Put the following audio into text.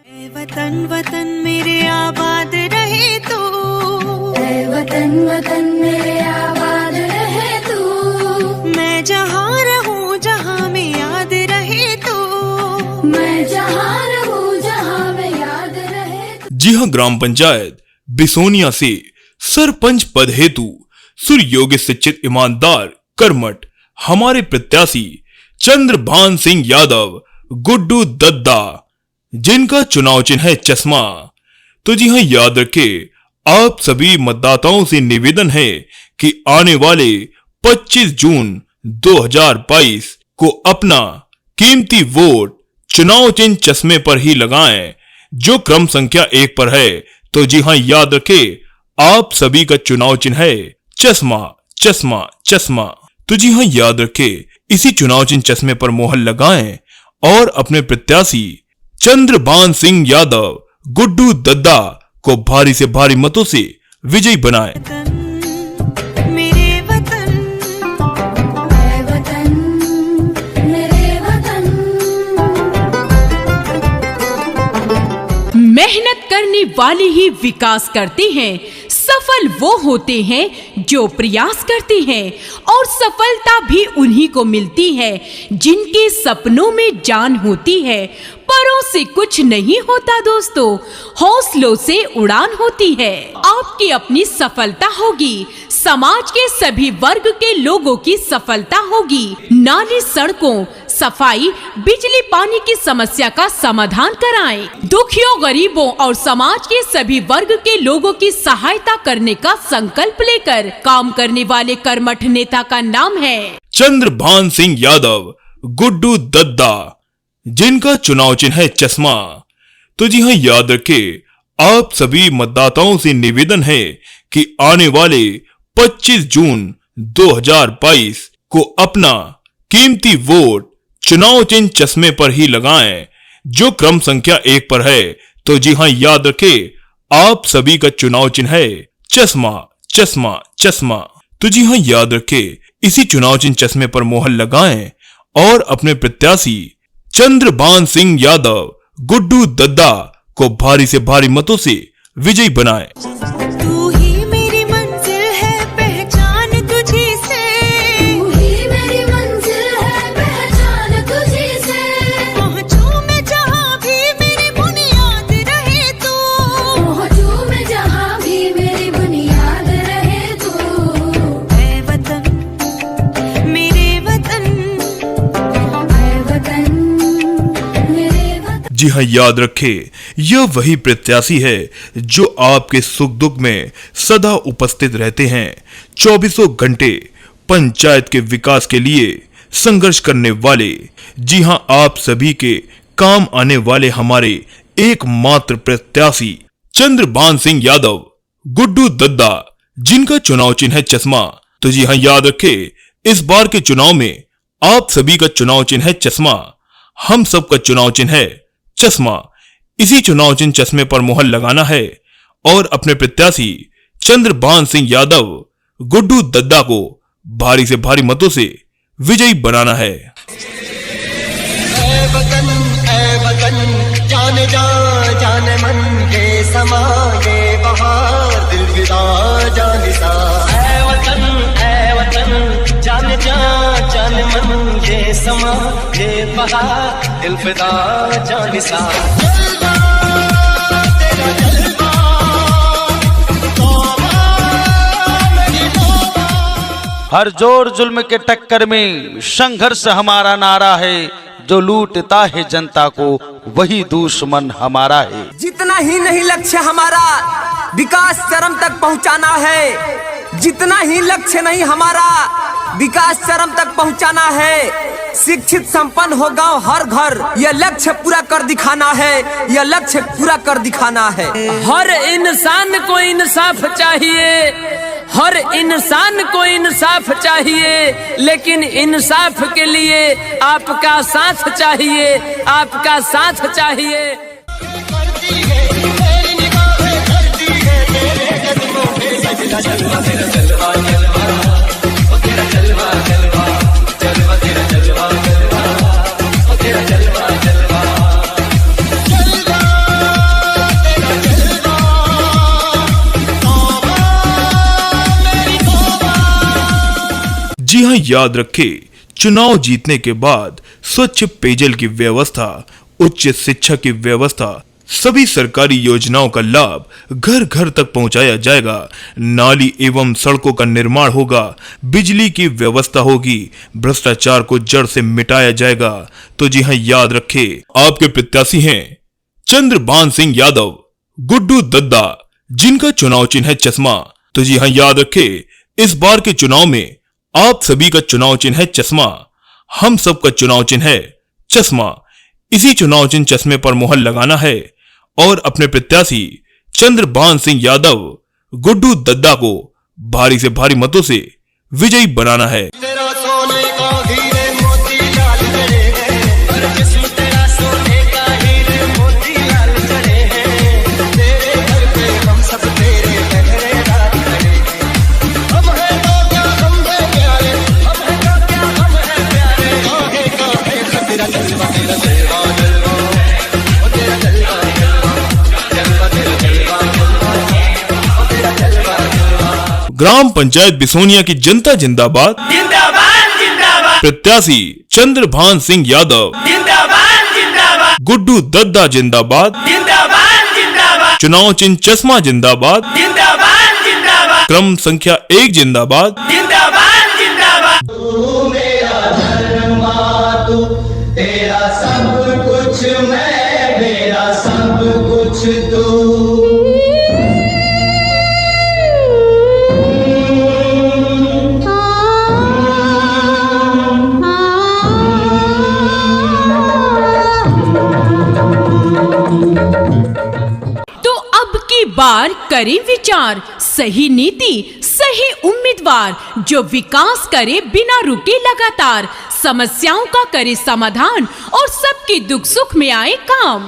वतन वतन मेरे आबाद रहे तू, वतन वतन मेरे आबाद रहे तू। मैं जहाँ रहूँ जहाँ में याद रहे तू, मैं जहाँ रहूँ जहाँ में याद रहे तू। जी हाँ, ग्राम पंचायत बिसोनिया से सरपंच पद हेतु सुरयोग्य शिक्षित ईमानदार कर्मठ हमारे प्रत्याशी चंद्रभान सिंह यादव गुड्डू दद्दा, जिनका चुनाव चिन्ह है चश्मा। तो जी हाँ, याद रखें, आप सभी मतदाताओं से निवेदन है कि आने वाले 25 जून 2022 को अपना कीमती वोट चुनाव चिन्ह चश्मे पर ही लगाएं, जो क्रम संख्या 1 पर है। तो जी हाँ, याद रखें, आप सभी का चुनाव चिन्ह है चश्मा चश्मा चश्मा। तो जी हाँ, याद रखें, इसी चुनाव चिन्ह चश्मे पर मोहर लगाएं और अपने प्रत्याशी चंद्रभान सिंह यादव गुड्डू दद्दा को भारी से भारी मतों से विजयी बनाएं। मेरे वतन, वतन मेरे वतन। मेहनत करने वाले ही विकास करते हैं, सफल वो होते हैं जो प्रयास करते हैं, और सफलता भी उन्हीं को मिलती है जिनके सपनों में जान होती है। परों से कुछ नहीं होता दोस्तों, हौसलों से उड़ान होती है। आपकी अपनी सफलता होगी, समाज के सभी वर्ग के लोगों की सफलता होगी। नाली, सड़कों, सफाई, बिजली, पानी की समस्या का समाधान कराएं। दुखियों, गरीबों और समाज के सभी वर्ग के लोगों की सहायता करने का संकल्प लेकर काम करने वाले कर्मठ नेता का नाम है चंद्रभान सिंह यादव गुड्डू दद्दा, जिनका चुनाव चिन्ह है चश्मा। तो जी हाँ, याद रखें, आप सभी मतदाताओं से निवेदन है कि आने वाले 25 जून 2022 को अपना कीमती वोट चुनाव चिन्ह चश्मे पर ही लगाएं, जो क्रम संख्या 1 पर है। तो जी हाँ, याद रखें, आप सभी का चुनाव चिन्ह है चश्मा चश्मा चश्मा। तो जी हाँ, याद रखें, इसी चुनाव चिन्ह चश्मे पर मोहर लगाएं और अपने प्रत्याशी चंद्रभान सिंह यादव गुड्डू दद्दा को भारी से भारी मतों से विजयी बनाएं। तू ही मेरी मंजिल है, पहचान तुझी से, तू ही मेरी मंजिल है, पहचान तुझी से। पहुंचूं मैं जहाँ भी मेरी बुनियाद रहे तू, पहुंचूं मैं जहाँ भी मेरी बुनियाद रहे तू। ऐ वतन मेरे वतन, वतन मेरे वतन। जी हाँ, याद रखें, यह वही प्रत्याशी है जो आपके सुख दुख में सदा उपस्थित रहते हैं। 24 घंटे पंचायत के विकास के लिए संघर्ष करने वाले, जी हाँ, आप सभी के काम आने वाले हमारे एकमात्र प्रत्याशी चंद्रभान सिंह यादव गुड्डू दद्दा, जिनका चुनाव चिन्ह है चश्मा। तो जी हाँ, याद रखें, इस बार के चुनाव में आप सभी का चुनाव चिन्ह है चश्मा, हम सबका चुनाव चिन्ह है चश्मा। इसी चुनाव चिन्ह चश्मे पर मोहर लगाना है और अपने प्रत्याशी चंद्रभान सिंह यादव गुड्डू दद्दा को भारी से भारी मतों से विजयी बनाना है। ऐ वतन जाने जा जाने मन के समा ये बहार दिल विदा जाने सा। ऐ वतन जाने जा जाने मन ये समा ये बहार दिल विदा जाने सा। जलवा तेरा जलवा, तौबा मेरी तौबा। हर जोर जुल्म के टक्कर में संघर्ष हमारा नारा है, जो लूटता है जनता को वही दुश्मन हमारा है। जितना ही नहीं लक्ष्य हमारा विकास चरम तक पहुंचाना है, जितना ही लक्ष्य नहीं हमारा विकास चरम तक पहुंचाना है। शिक्षित संपन्न हो गांव हर घर, यह लक्ष्य पूरा कर दिखाना है, यह लक्ष्य पूरा कर दिखाना है। हर इंसान को इंसाफ चाहिए, हर इंसान को इंसाफ चाहिए, लेकिन इंसाफ के लिए आपका साथ चाहिए, आपका साथ चाहिए। करती है तेरी निगाहें, करती है तेरे कदमों पे सजदा। जलवा तेरा जलवा जलवा, ओ तेरा जलवा जलवा, जलवा तेरा जलवा जलवा, ओ तेरा जलवा जलवा। जलवा जी हां, याद रखें, चुनाव जीतने के बाद स्वच्छ पेयजल की व्यवस्था, उच्च शिक्षा की व्यवस्था, सभी सरकारी योजनाओं का लाभ घर घर तक पहुंचाया जाएगा। नाली एवं सड़कों का निर्माण होगा, बिजली की व्यवस्था होगी, भ्रष्टाचार को जड़ से मिटाया जाएगा। तो जी हां, याद रखें, आपके प्रत्याशी हैं चंद्रभान सिंह यादव, गुड्डू दद्दा, जिनका चुनाव चिन्ह है चश्मा। तो जी हां, याद रखें, इस बार के चुनाव में आप सभी का चुनाव चिन्ह है चश्मा, हम सब का चुनाव चिन्ह है चश्मा। इसी चुनाव चिन्ह चश्मे पर मुहर लगाना है और अपने प्रत्याशी चंद्रभान सिंह यादव, गुड्डू दद्दा को भारी से भारी मतों से विजयी बनाना है। तेरा सोने का हीरे मोती लाल जड़े हैं, हर जिस्म तेरा सोने का हीरे मोती लाल जड़े हैं। तेरे घर पे हम सब तेरे पहरेदार खड़े हैं। हम है तो क्या हम है प्यारे, हम है तो क्या हम है प्यारे। काहे काहे तेरा जलवा, तेरा जलवा जलवा, ओ तेरा जलवा जलवा, जलवा तेरा जलवा जलवा, ओ तेरा जलवा जलवा। ग्राम पंचायत बिसोनिया की जनता जिंदाबाद, जिंदाबाद जिंदाबाद प्रत्याशी चंद्रभान सिंह यादव, जिंदाबाद जिंदाबाद गुड्डू दद्दा जिंदाबाद, जिंदाबाद जिंदाबाद चुनाव चिन्ह चश्मा जिंदाबाद, जिंदाबाद जिंदाबाद क्रम संख्या 1 जिंदाबाद। जिंदाबाद जिंदाबाद तू मेरा धर्मा, तू तेरा सब कुछ, मैं मेरा सब कुछ तू। तो अब की बार करें विचार, सही नीति, सही उम्मीदवार, जो विकास करे बिना रुके लगातार, समस्याओं का करे समाधान और सबके दुख सुख में आए काम।